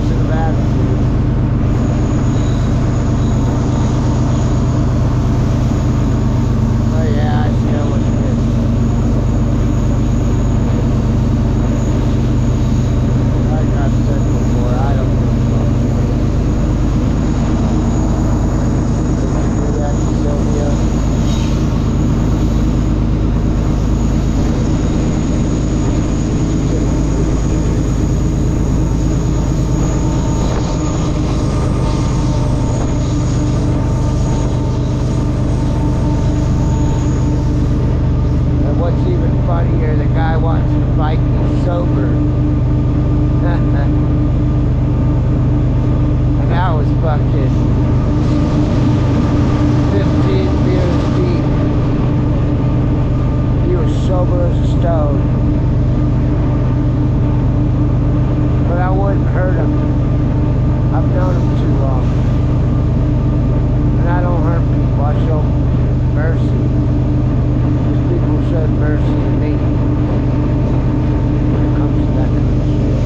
positive attitude. Oh yeah, I see how much it is. Like I've said before, I don't give a fuck. Did you do that to Sylvia? Funnier, the guy wants to fight me sober. And I was fucking 15 beers deep. He was sober as a stone. But I wouldn't hurt him. I've known him too long. And I don't hurt people, I show mercy. People showed mercy to me when it comes to that kind of shit.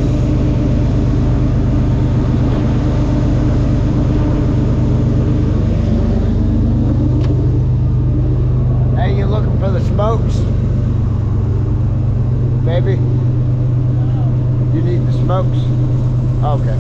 Hey, you looking for the smokes? Baby? You need the smokes? Okay.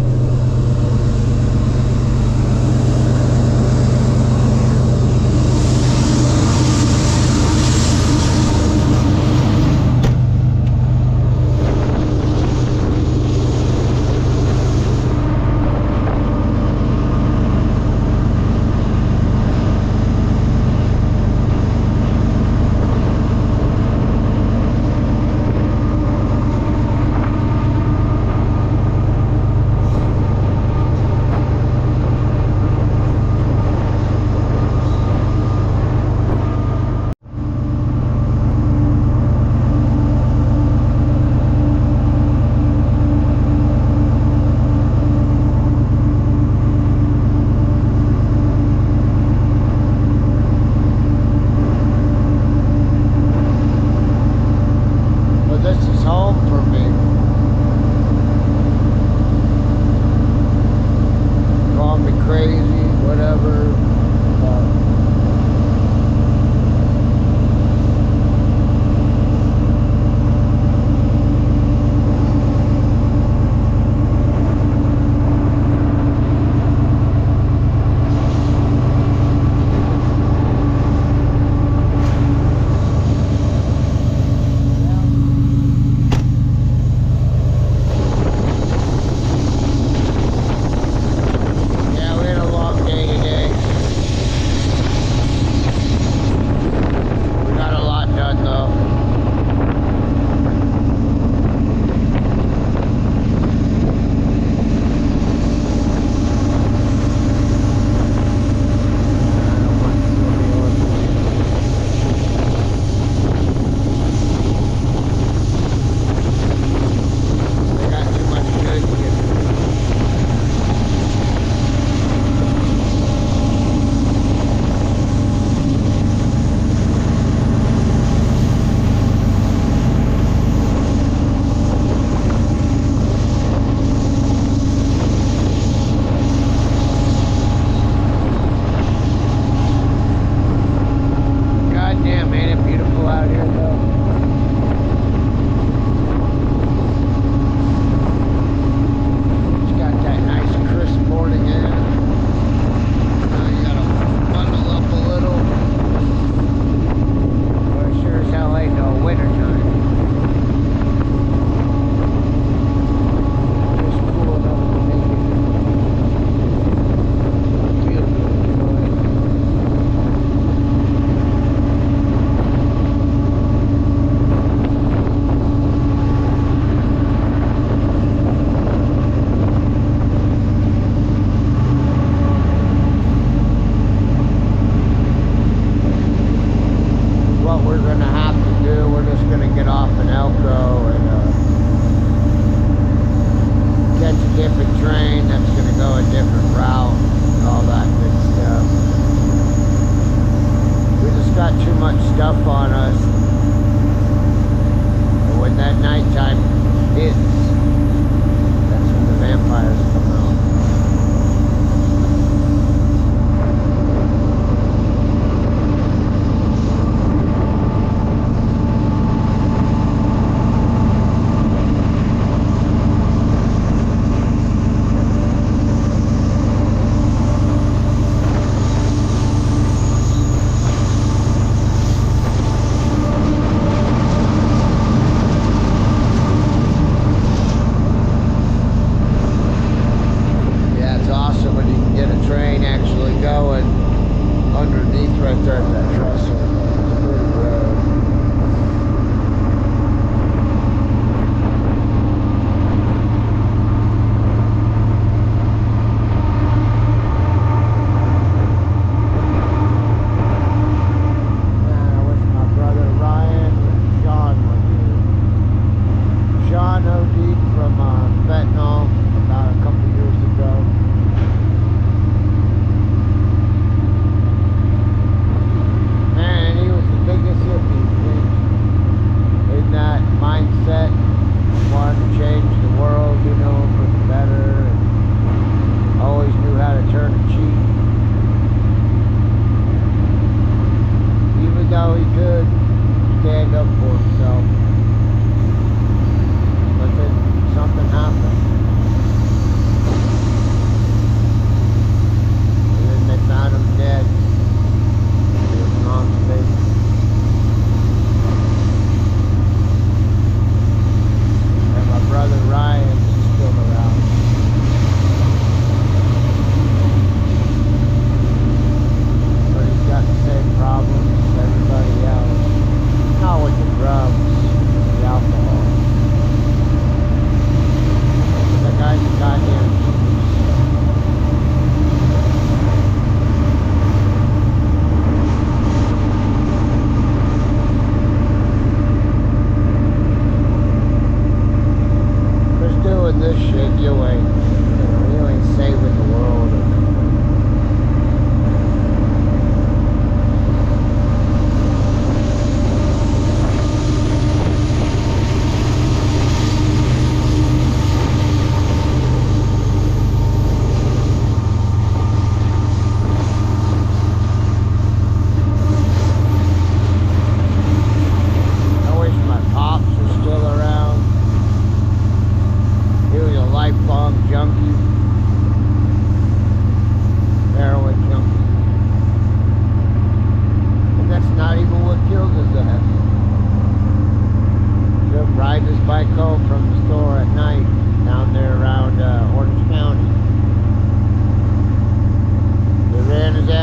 nighttime hits. That's when the vampires come out.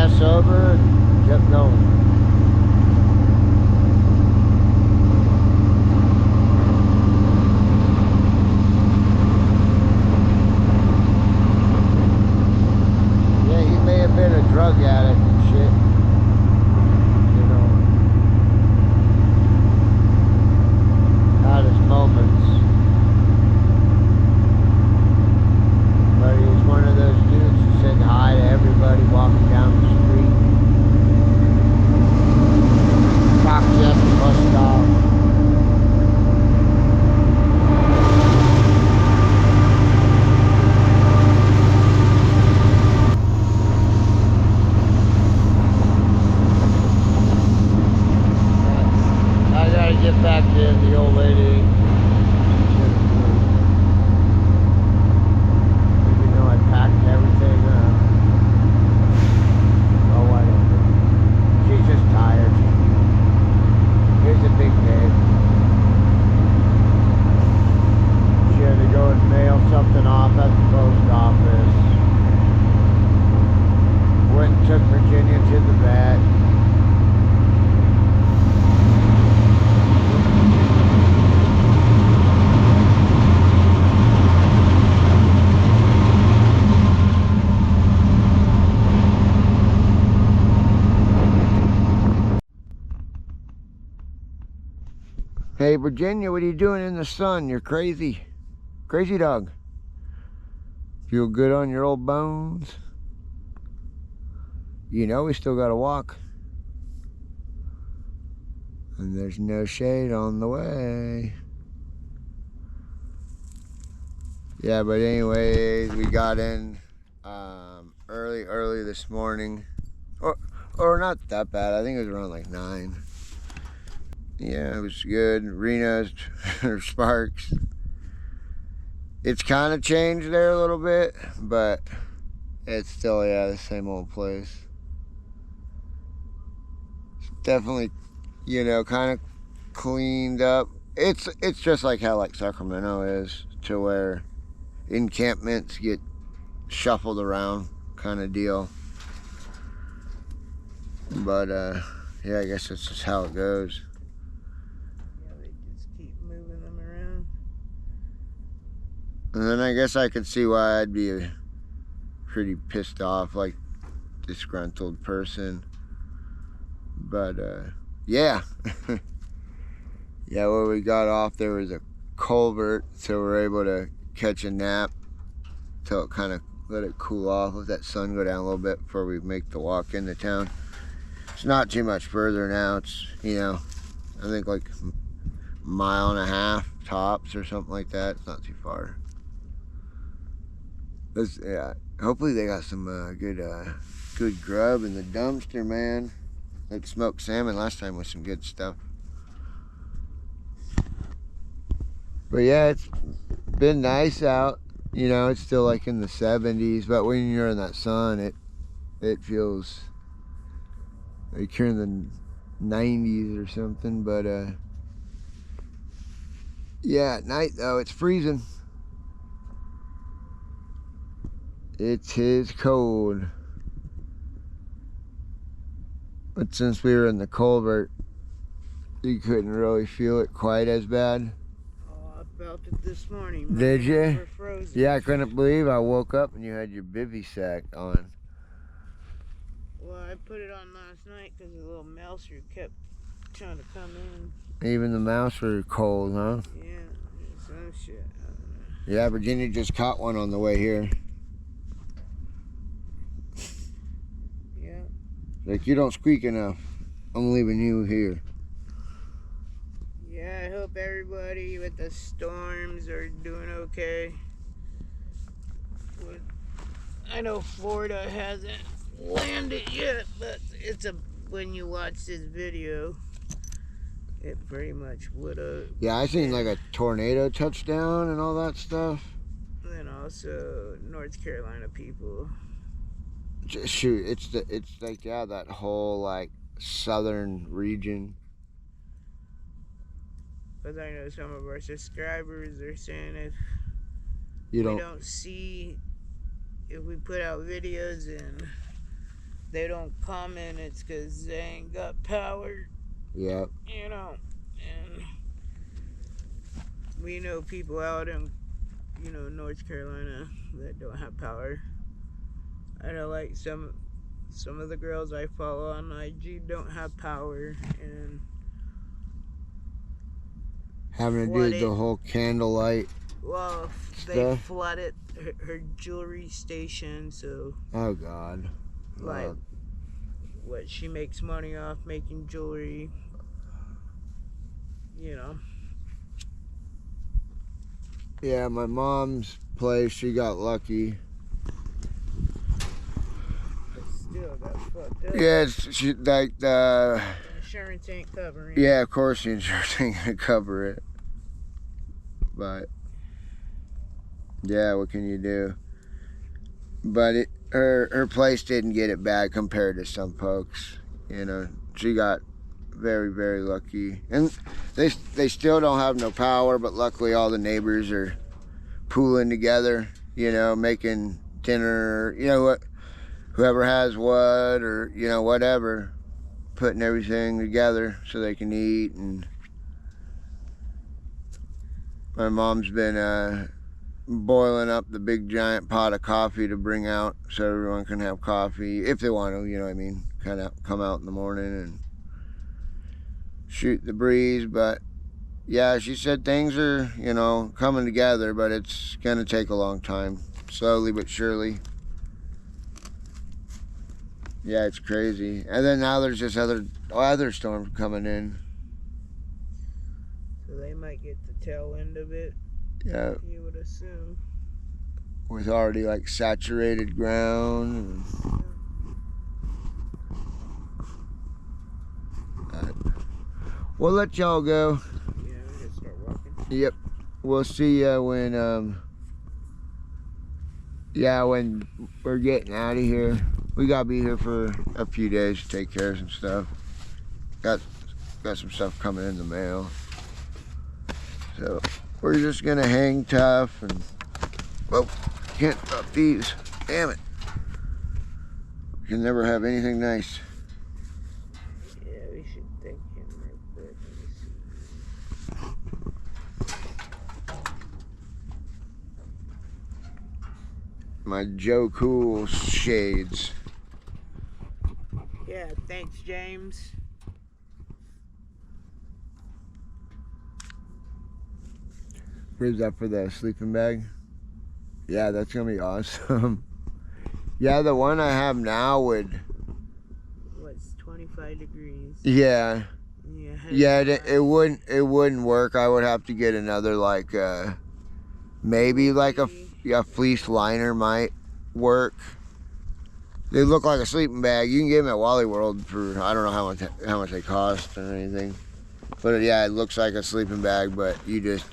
ass over and kept going. Yeah, he may have been a drug addict and shit. You know, had his moments. But he was one of those dudes who said hi to everybody walking down the street. Talked you at the bus stop. I gotta get back to the old lady. Even though I packed everything up. Oh, whatever. She's just tired. Here's a big day. She had to go and mail something off at the post office. Went and took Virginia to the vet. Hey, Virginia, what are you doing in the sun? You're crazy. Crazy dog. Feel good on your old bones? You know we still gotta walk. And there's no shade on the way. Yeah, but anyways, we got in early this morning. Or not that bad. I think it was around like 9. Yeah, it was good. Reno's or Sparks. It's kind of changed there a little bit, but it's still, yeah, the same old place. It's definitely, you know, kind of cleaned up. It's just like how like Sacramento is, to where encampments get shuffled around kind of deal. But yeah, I guess that's just how it goes. Yeah, they just keep moving them around. And then I guess I could see why I'd be pretty pissed off, like disgruntled person. But yeah. Yeah, where we got off there was a culvert, so we're able to catch a nap till it kind of let it cool off, let that sun go down a little bit before we make the walk into town. It's not too much further now. It's, you know, I think like a mile and a half tops or something like that. It's not too far. Yeah, hopefully they got some good grub in the dumpster, man. Like smoked salmon last time with some good stuff. But yeah, it's been nice out. You know, it's still like in the 70s, but when you're in that sun, it feels like you're in the 90s or something. But yeah, at night though, it's freezing. It is cold. But since we were in the culvert, you couldn't really feel it quite as bad. Oh, I felt it this morning. My Did hands you? were frozen. Yeah, I couldn't believe I woke up and you had your bivy sack on. Well, I put it on last night because the little mouser kept trying to come in. Even the mouse were cold, huh? Yeah, some shit. I don't know. Yeah, Virginia just caught one on the way here. Yeah. Like, you don't squeak enough. I'm leaving you here. Yeah, I hope everybody with the storms are doing okay. I know Florida hasn't landed yet, but when you watch this video, it pretty much would have. Yeah, I seen like a tornado touchdown and all that stuff. And also North Carolina people. Shoot, it's like, yeah, that whole like southern region. But I know some of our subscribers are saying if You we don't see, if we put out videos and they don't comment, it's because they ain't got power. Yep. You know, and we know people out in, North Carolina that don't have power. I know, like, some of the girls I follow on IG don't have power, and Having to do the whole candlelight well, they stuff. flooded her jewelry station, so Oh God. like what she makes money off making jewelry, Yeah, my mom's place, she got lucky. But still got fucked up. Yeah, she like the insurance ain't covering. Yeah, of course the insurance ain't gonna cover it. But yeah, what can you do? But her place didn't get it bad compared to some folks. She got very, very lucky, and they still don't have no power. But luckily, all the neighbors are pooling together. Making dinner. Whoever has what, or whatever, putting everything together so they can eat. And my mom's been boiling up the big giant pot of coffee to bring out so everyone can have coffee if they want to, kind of come out in the morning and shoot the breeze. But yeah, she said things are, coming together, but it's gonna take a long time, slowly but surely. Yeah, it's crazy. And then now there's just other storms coming in. So they might get the tail end of it. Yeah. You would assume. With already like saturated ground. We'll let y'all go. Yeah, we gotta start walking. Yep. We'll see ya when when we're getting out of here. We gotta be here for a few days to take care of some stuff. Got some stuff coming in the mail. So we're just gonna hang tough and whoa, can't drop these. Damn it. We can never have anything nice. Yeah, we should thank him real quick. My Joe Cool shades. Yeah, thanks, James. Where's that for the sleeping bag? Yeah, that's gonna be awesome. Yeah, the one I have now would. What's 25 degrees? Yeah. Yeah. It wouldn't work. I would have to get another maybe like a fleece liner might work. They look like a sleeping bag. You can get them at Wally World for I don't know how much they cost or anything. But yeah, it looks like a sleeping bag, but you just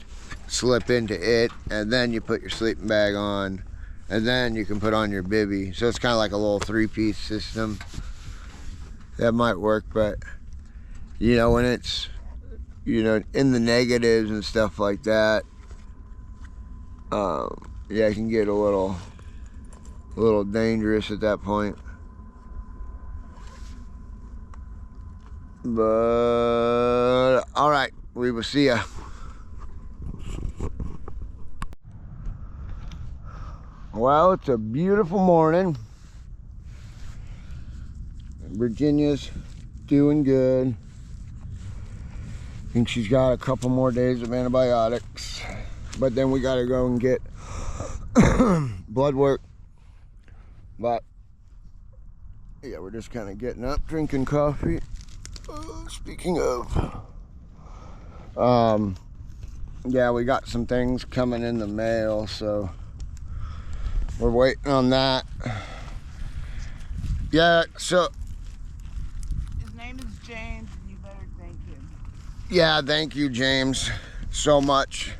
slip into it and then you put your sleeping bag on and then you can put on your bivvy. So it's kind of like a little 3-piece system. That might work, but when it's in the negatives and stuff like that, yeah, it can get a little dangerous at that point. But all right, we will see ya. Well, it's a beautiful morning. Virginia's doing good. I think she's got a couple more days of antibiotics, but then we gotta go and get blood work. But yeah, we're just kind of getting up, drinking coffee. Speaking of, yeah, we got some things coming in the mail, so we're waiting on that. Yeah, so his name is James, and you better thank him. Yeah, thank you, James, so much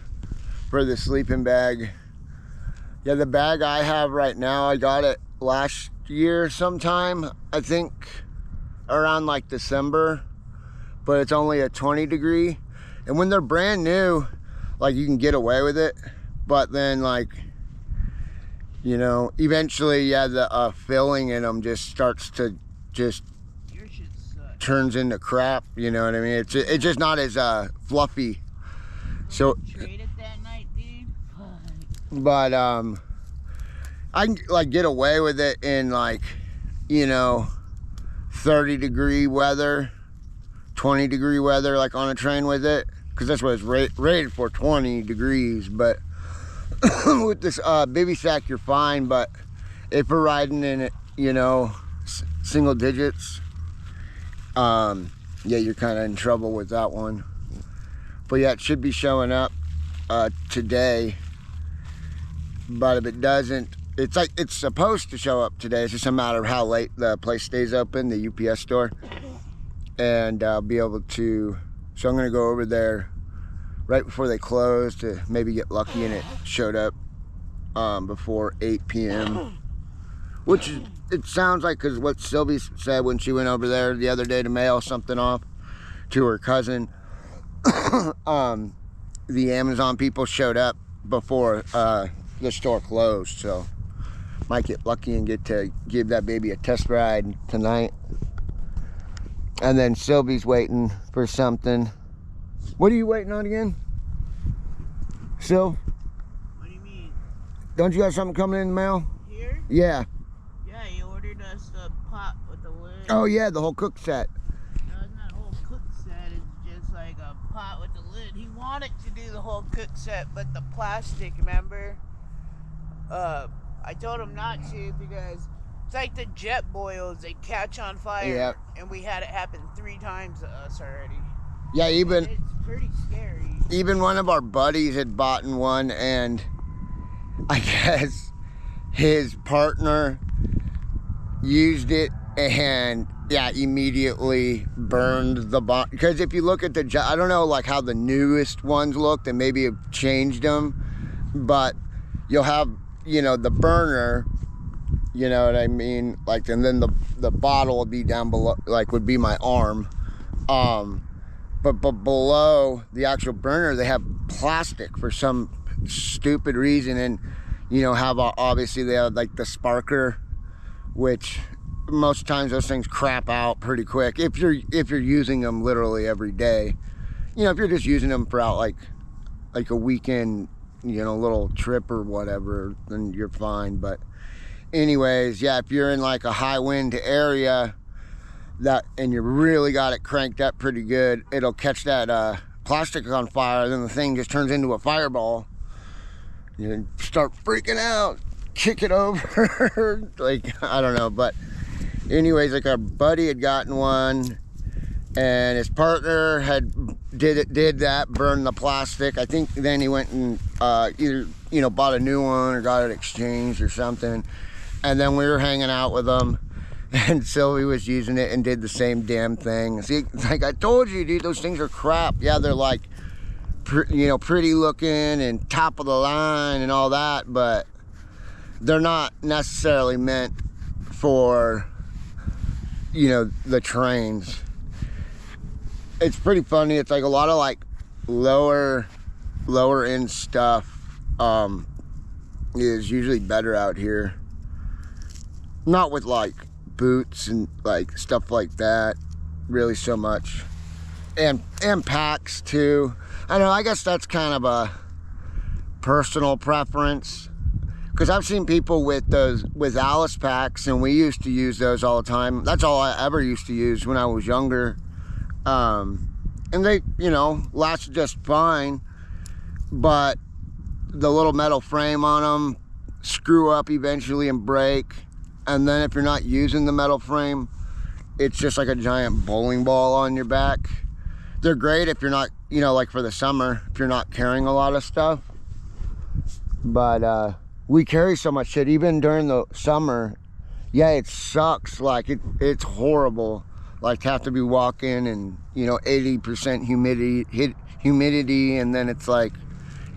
for the sleeping bag. Yeah, the bag I have right now, I got it last year sometime, I think around like December, but it's only a 20 degree. And when they're brand new, like you can get away with it, but then eventually, yeah, the filling in them just starts to just Your shit sucks. turns into crap. You know what I mean? It's just not as fluffy. So Trade it that night, dude. but I can like get away with it in like, you know, 30-degree weather, 20-degree weather, like on a train with it, because that's what it's rated for, 20 degrees. But with this bivy sack, you're fine. But if we're riding in it, you know, single digits, yeah, you're kind of in trouble with that one. But yeah, it should be showing up today. But if it doesn't, it's like it's supposed to show up today. It's just a matter of how late the place stays open, the UPS store, and I'll be able to. So I'm gonna go over there right before they close to maybe get lucky and it showed up before 8 p.m. Which is, it sounds like, because what Sylvie said when she went over there the other day to mail something off to her cousin, the Amazon people showed up before the store closed. So might get lucky and get to give that baby a test ride tonight. And then Sylvie's waiting for something. What are you waiting on again, Syl? What do you mean? Don't you got something coming in the mail? Here? Yeah. Yeah, you ordered us the pot with the lid. Oh yeah, the whole cook set. No, it's not a whole cook set. It's just like a pot with the lid. He wanted to do the whole cook set, but the plastic, remember? I told him not to because it's like the jet boils. They catch on fire. Yep. And we had it happen 3 times to us already. Yeah, even And it's pretty scary. even one of our buddies had bought one, and I guess his partner used it and yeah, immediately burned the bottle. Because if you look at the, I don't know like how the newest ones look, they maybe have changed them, but you'll have, you know, the burner, you know what I mean, like, and then the bottle would be down below, like would be my arm, but below the actual burner they have plastic for some stupid reason. And you know, have obviously they have like the sparker, which most times those things crap out pretty quick if you're using them literally every day. You know, if you're just using them for out like a weekend, you know, little trip or whatever, then you're fine. But anyways, yeah, if you're in like a high wind area that and you really got it cranked up pretty good, it'll catch that plastic on fire, then the thing just turns into a fireball. You start freaking out, kick it over. Like, I don't know. But anyways, like our buddy had gotten one and his partner had did that, burned the plastic. I think then he went and either, you know, bought a new one or got it exchanged or something. And then we were hanging out with them, and Sylvie was using it and did the same damn thing. See, like I told you, dude, those things are crap. Yeah, they're like, you know, pretty looking and top of the line and all that, but they're not necessarily meant for, you know, the trains. It's pretty funny. It's like a lot of like lower end stuff is usually better out here. Not with like boots and like stuff like that really so much, and packs too. I know, I guess that's kind of a personal preference, because I've seen people with those with Alice packs, and we used to use those all the time. That's all I ever used to use when I was younger, and they, you know, lasted just fine, but the little metal frame on them screw up eventually and break. And then if you're not using the metal frame, it's just like a giant bowling ball on your back. They're great if you're not, you know, like for the summer, if you're not carrying a lot of stuff. But we carry so much shit, even during the summer. Yeah, it sucks. Like it's horrible. Like to have to be walking and, you know, 80% humidity, and then it's like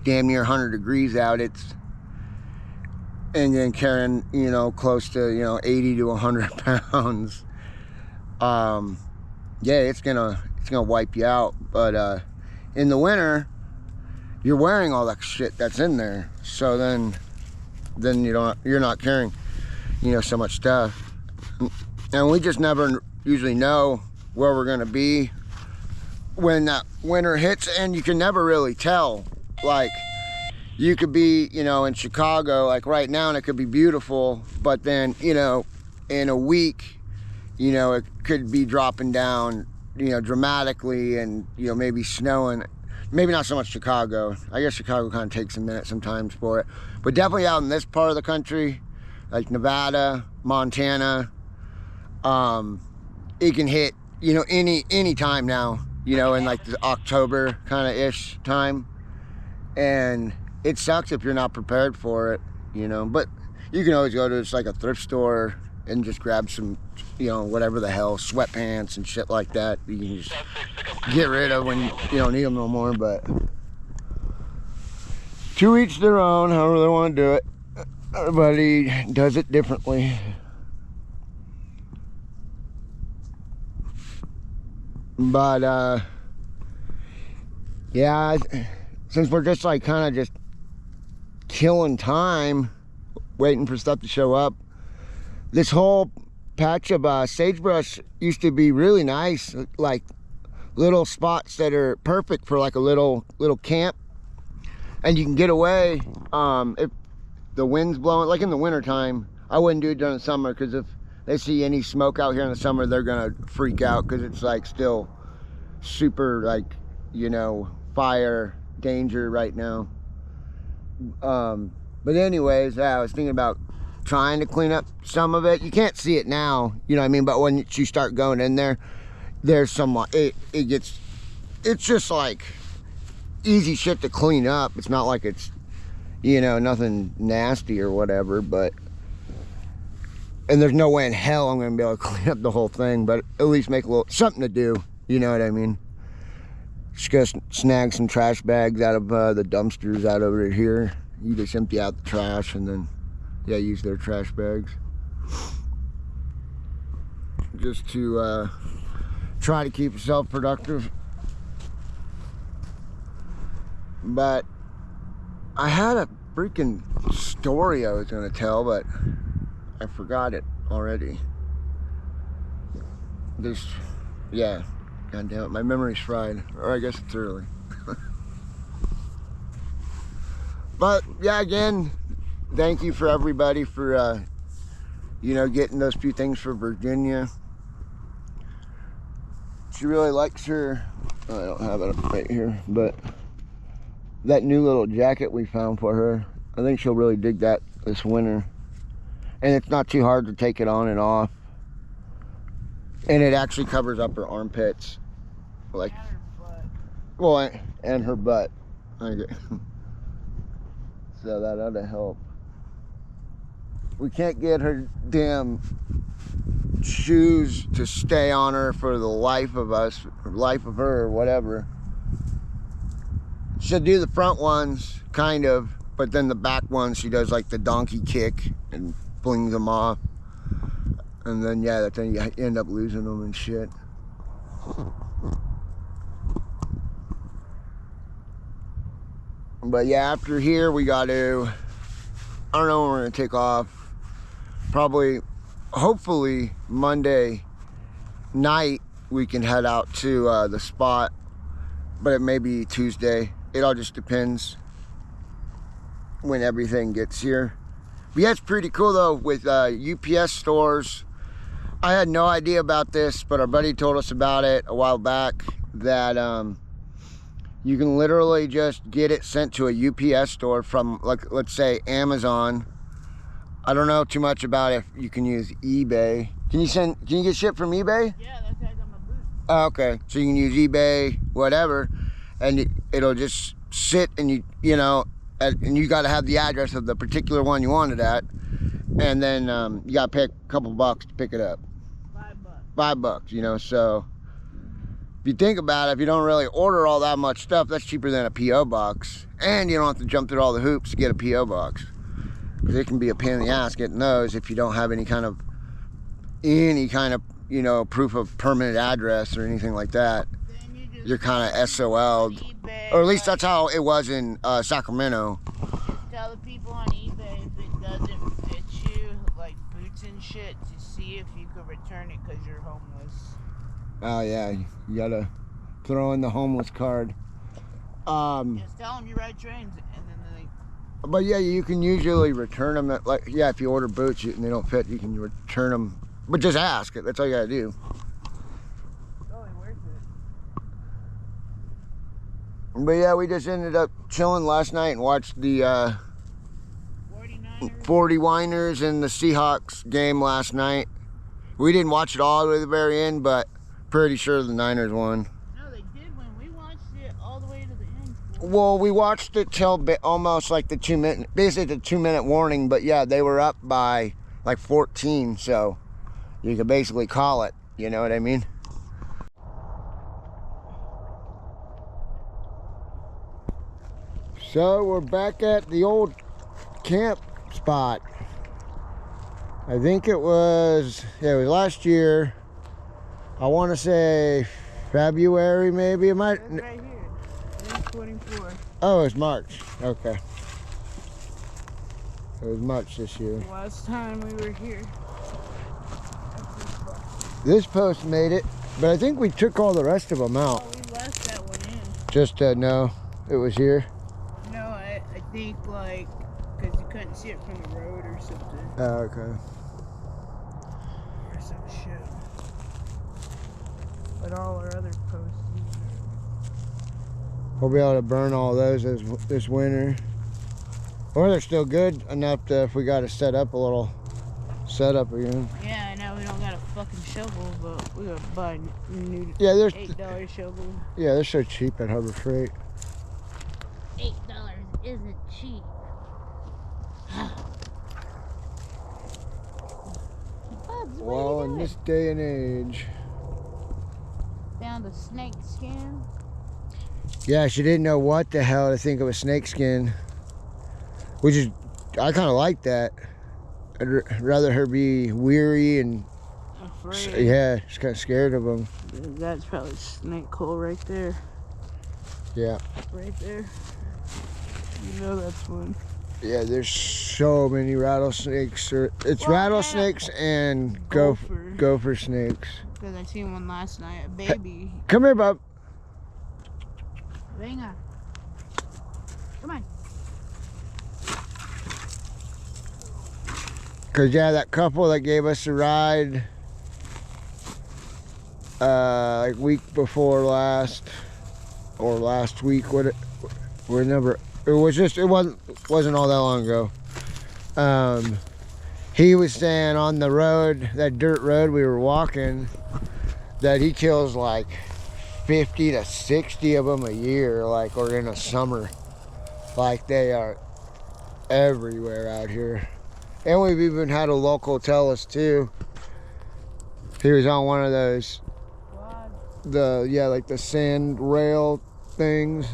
damn near 100 degrees out. And then carrying, you know, close to, you know, 80 to 100 pounds. Yeah, it's gonna wipe you out. But in the winter, you're wearing all that shit that's in there. So then you're not carrying, you know, so much stuff. And we just never usually know where we're gonna be when that winter hits, and you can never really tell. Like, you could be, you know, in Chicago, like right now, and it could be beautiful, but then, you know, in a week, you know, it could be dropping down, you know, dramatically, and, you know, maybe snowing. Maybe not so much Chicago. I guess Chicago kind of takes a minute sometimes for it. But definitely out in this part of the country, like Nevada, Montana, it can hit, you know, any time now, you know, in like the October kind of ish time. And it sucks if you're not prepared for it, you know. But you can always go to just like a thrift store and just grab some, you know, whatever the hell, sweatpants and shit like that. You can just get rid of when you don't need them no more. But to each their own, however they want to do it. Everybody does it differently. But yeah, since we're just like kind of just killing time waiting for stuff to show up, this whole patch of sagebrush used to be really nice, like little spots that are perfect for like a little camp, and you can get away if the wind's blowing. Like in the winter time, I wouldn't do it during the summer, because if they see any smoke out here in the summer, they're gonna freak out, because it's like still super, like, you know, fire danger right now. But anyways, I was thinking about trying to clean up some of it. You can't see it now, you know what I mean, but when you start going in there, there's some, it's just like easy shit to clean up. It's not like it's, you know, nothing nasty or whatever, but, and there's no way in hell I'm gonna be able to clean up the whole thing, but at least make a little something to do, you know what I mean. Just go snag some trash bags out of the dumpsters out over here. You just empty out the trash and then, yeah, use their trash bags. Just to try to keep yourself productive. But I had a freaking story I was gonna tell, but I forgot it already. This, yeah. God damn it, my memory's fried. Or I guess it's early. But yeah, again, thank you for everybody for you know, getting those few things for Virginia. She really likes her, I don't have it right here, but that new little jacket we found for her, I think she'll really dig that this winter. And it's not too hard to take it on and off. And it actually covers up her armpits. Like, and her butt. Well, and her butt. Okay. So that ought to help. We can't get her damn shoes to stay on her for the life of us, or life of her, or whatever. She'll do the front ones, kind of, but then the back ones, she does like the donkey kick and flings them off. And then, yeah, that's when you end up losing them and shit. But yeah, after here, we got to, I don't know when we're going to take off. Probably, hopefully, Monday night, we can head out to the spot. But it may be Tuesday. It all just depends when everything gets here. But yeah, it's pretty cool, though, with UPS stores. I had no idea about this, but our buddy told us about it a while back, that you can literally just get it sent to a UPS store from, like, let's say Amazon. I don't know too much about if you can use eBay. Can you get shit from eBay? Yeah, that's how I got my boots. Oh, okay, so you can use eBay, whatever, and it'll just sit, and you know, and you got to have the address of the particular one you wanted at, and then you got to pay a couple bucks to pick it up. $5, you know. So if you think about it, if you don't really order all that much stuff, that's cheaper than a P.O. box. And you don't have to jump through all the hoops to get a P.O. box. Because it can be a pain in the ass getting those if you don't have any kind of, you know, proof of permanent address or anything like that. You're kind of SOL'd. Or at least that's how it was in Sacramento. Just tell the people on eBay if it doesn't fit you, like boots and shit to see if you could return it because you're homeless. Oh yeah, you gotta throw in the homeless card. Just tell them you ride trains, and then they. But yeah, you can usually return them at, like, yeah, if you order boots and they don't fit, you can return them. But just ask it. That's all you gotta do. It's only worth it. But yeah, we just ended up chilling last night and watched the 49ers and the Seahawks game last night. We didn't watch it all the way to the very end, but pretty sure the Niners won. No, they did win. We watched it all the way to the end. Well, we watched it till almost like the 2 minute, basically the 2 minute warning. But yeah, they were up by like 14, so you could basically call it. You know what I mean? So we're back at the old camp spot. I think it was last year. I want to say February, maybe. It might. It's right here. It's 24. Oh, it's March. Okay. It was March this year. Last time we were here. This post made it, but I think we took all the rest of them out. Oh, we left that one in. Just to know it was here. No, I think like because you couldn't see it from the road or something. Oh, okay. Or some shit. But all our other posts. We'll be able to burn all those this winter. Or they're still good enough to, if we got to set up a little setup again. Yeah, I know we don't got a fucking shovel, but we gotta buy a new $8 shovel. Yeah, they're so cheap at Harbor Freight. $8 isn't cheap. Well, in this day and age. Found a snake skin. Yeah, she didn't know what the hell to think of a snake skin. Which is, I kind of like that. I'd rather her be weary and Afraid. yeah, she's kind of scared of them. That's probably snake hole right there. Yeah. Right there. You know that's one. Yeah, there's so many rattlesnakes. It's rattlesnakes and gopher snakes. Because I seen one last night, a baby. Come here, bub. Venga. Come on. Cause yeah, that couple that gave us a ride like week before last or last week, it wasn't all that long ago. He was saying on the road, that dirt road we were walking, that he kills like 50 to 60 of them a year, like, or in a summer. Like, they are everywhere out here. And we've even had a local tell us too. He was on one of those, like the sand rail things,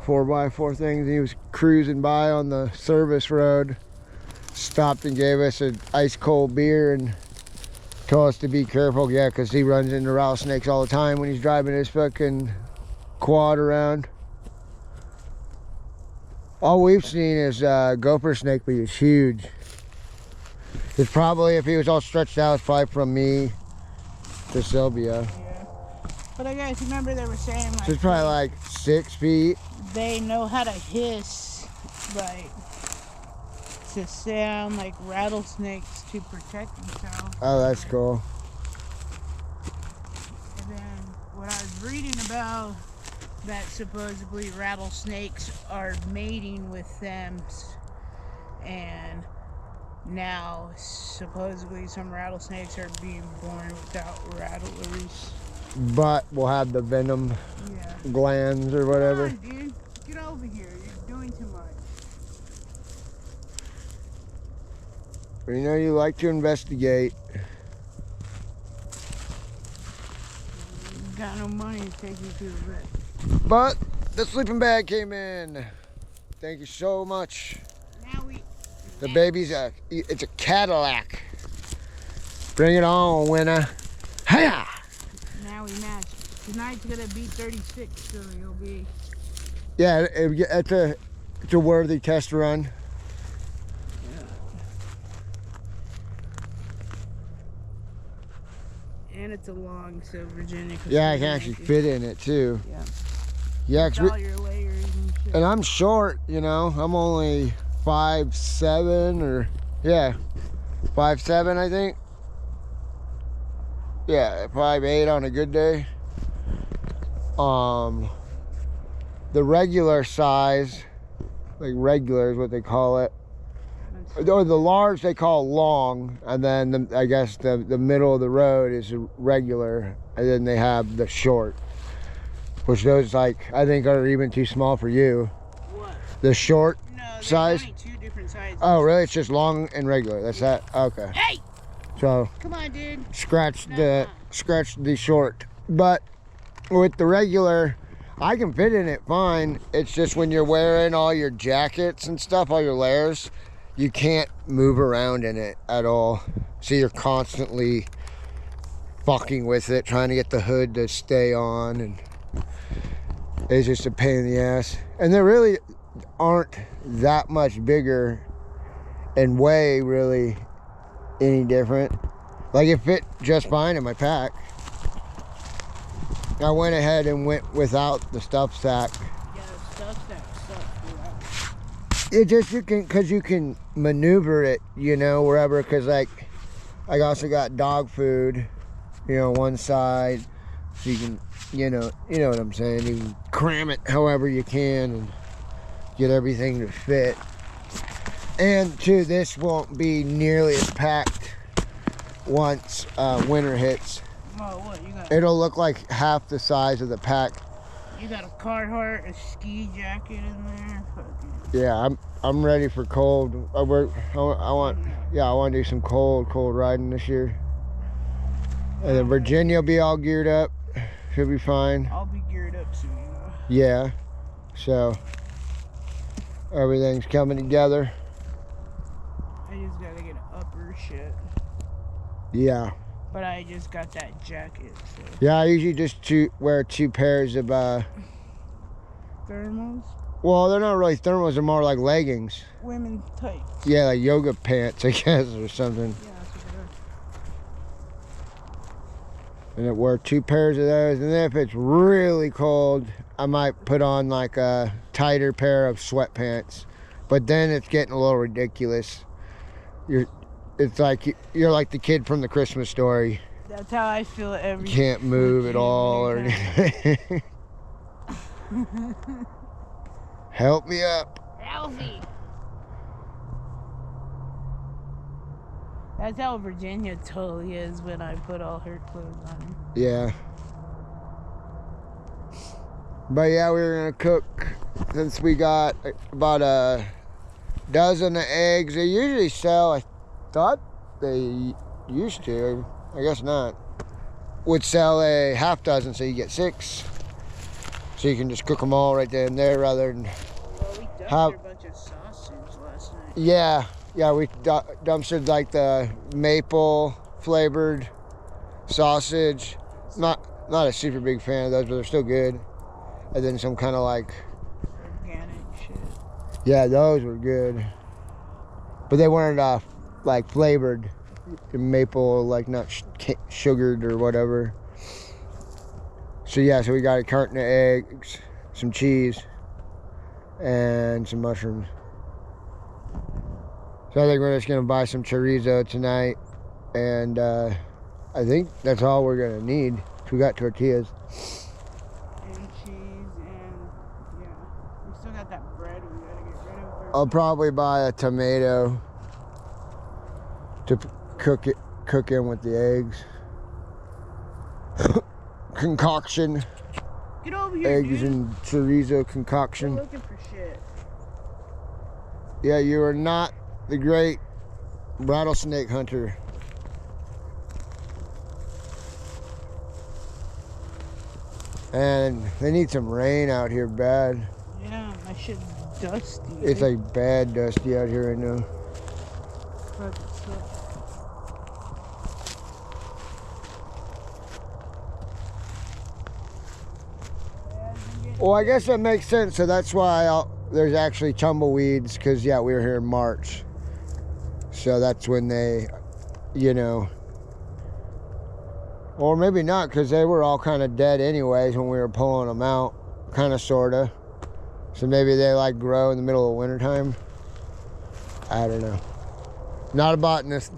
4x4 things. He was cruising by on the service road, stopped and gave us an ice cold beer and told us to be careful. Yeah, because he runs into rattlesnakes all the time when he's driving his fucking quad around. All we've seen is gopher snake, but he's huge. It's probably, if he was all stretched out, it's probably from me to Sylvia. Yeah. But I guess remember they were saying like, so it's probably like 6 feet. They know how to hiss, like, to sound like rattlesnakes to protect themselves. Oh, that's cool. And then what I was reading about, that supposedly rattlesnakes are mating with them, and now supposedly some rattlesnakes are being born without rattlers. But we'll have the venom glands or whatever. Come on, dude. Get over here. You're doing too much. You know you like to investigate. Got no money to take you to the vet. But the sleeping bag came in. Thank you so much. Now The baby's it's a Cadillac. Bring it on, winner. Hiya! Now we match. Tonight's gonna be 36, so you'll be. Yeah, it's a worthy test run. And it's a long, so Virginia. Yeah, I can actually fit in it too. Yeah. Yeah, With all your layers and shit. and I'm short, you know. I'm only 5'7" or yeah, 5'7" I think. Yeah, 5'8" on a good day. The regular size, like regular is what they call it. Or the large they call long, and then I guess the middle of the road is regular, and then they have the short, which those like I think are even too small for you. What? The short size? size? Only 2 different sizes. Oh, really? It's just long and regular. That's that? Okay. Hey! So come on, dude. Scratch the short. But with the regular, I can fit in it fine. It's just when you're wearing all your jackets and stuff, all your layers, you can't move around in it at all. So you're constantly fucking with it, trying to get the hood to stay on, and it's just a pain in the ass. And they really aren't that much bigger and weigh really any different. Like it fit just fine in my pack. I went ahead and went without the stuff sack. Yeah, the stuff sack sucks. It just, because you can maneuver it, you know, wherever, because like I also got dog food, you know, one side, so you can, you know what I'm saying, you can cram it however you can and get everything to fit. And two, this won't be nearly as packed once winter hits. Oh, what you got? It'll look like half the size of the pack. You got a Carhartt, a ski jacket in there. Yeah, I'm ready for cold. I want to do some cold riding this year. And then Virginia will be all geared up. She'll be fine. I'll be geared up soon. Yeah. So everything's coming together. I just gotta get an upper shit. Yeah. But I just got that jacket. So. Yeah, I usually just wear 2 pairs of thermals? Well, they're not really thermals, they're more like leggings. Women tights. Yeah, like yoga pants, I guess, or something. Yeah, that's what they are. And I wear 2 pairs of those. And then if it's really cold, I might put on like a tighter pair of sweatpants. But then it's getting a little ridiculous. It's like you're like the kid from the Christmas Story. That's how I feel every. You can't move at all or anything. Help me up. Ralphie. That's how Virginia totally is when I put all her clothes on. Yeah. But yeah, we were gonna cook since we got about a dozen of eggs. They usually sell, I thought they used to, I guess not. Would sell a half dozen, so you get 6. So you can just cook them all right then and there rather than we dumpstered a bunch of sausage last night. Yeah, we dumpstered like the maple flavored sausage. Not a super big fan of those, but they're still good. And then some kind of like organic shit. Yeah, those were good. But they weren't like flavored maple, like not sugared or whatever. So yeah, so we got a carton of eggs, some cheese, and some mushrooms. So I think we're just gonna buy some chorizo tonight, and I think that's all we're gonna need. We got tortillas. And cheese, and yeah, we still got that bread we gotta get rid of. I'll probably buy a tomato to cook in with the eggs. Concoction. Get over here, Eggs dude. and chorizo concoction. We're looking for shit. Yeah, you are not the great rattlesnake hunter. And they need some rain out here bad. Yeah, my shit's dusty. It's like bad dusty out here right now. Fucking sucks. Well, I guess that makes sense. So that's why there's actually tumbleweeds, because yeah, we were here in March. So that's when they, you know, Or maybe not, because they were all kind of dead anyways when we were pulling them out. Kind of, sort of. So maybe they like grow in the middle of wintertime. I don't know. Not a botanist.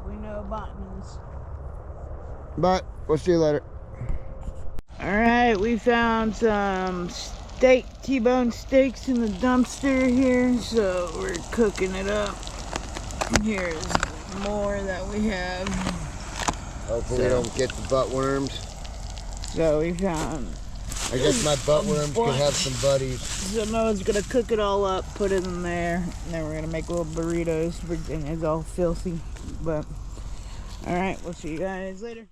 We know botanists. But we'll see you later. Alright, we found some T-bone steaks in the dumpster here, so we're cooking it up. Here's more that we have. Hopefully we don't get the butt worms. So we found... I guess my butt worms could have some buddies. So Noah's gonna cook it all up, put it in there, and then we're gonna make little burritos. And it's all filthy, but... Alright, we'll see you guys later.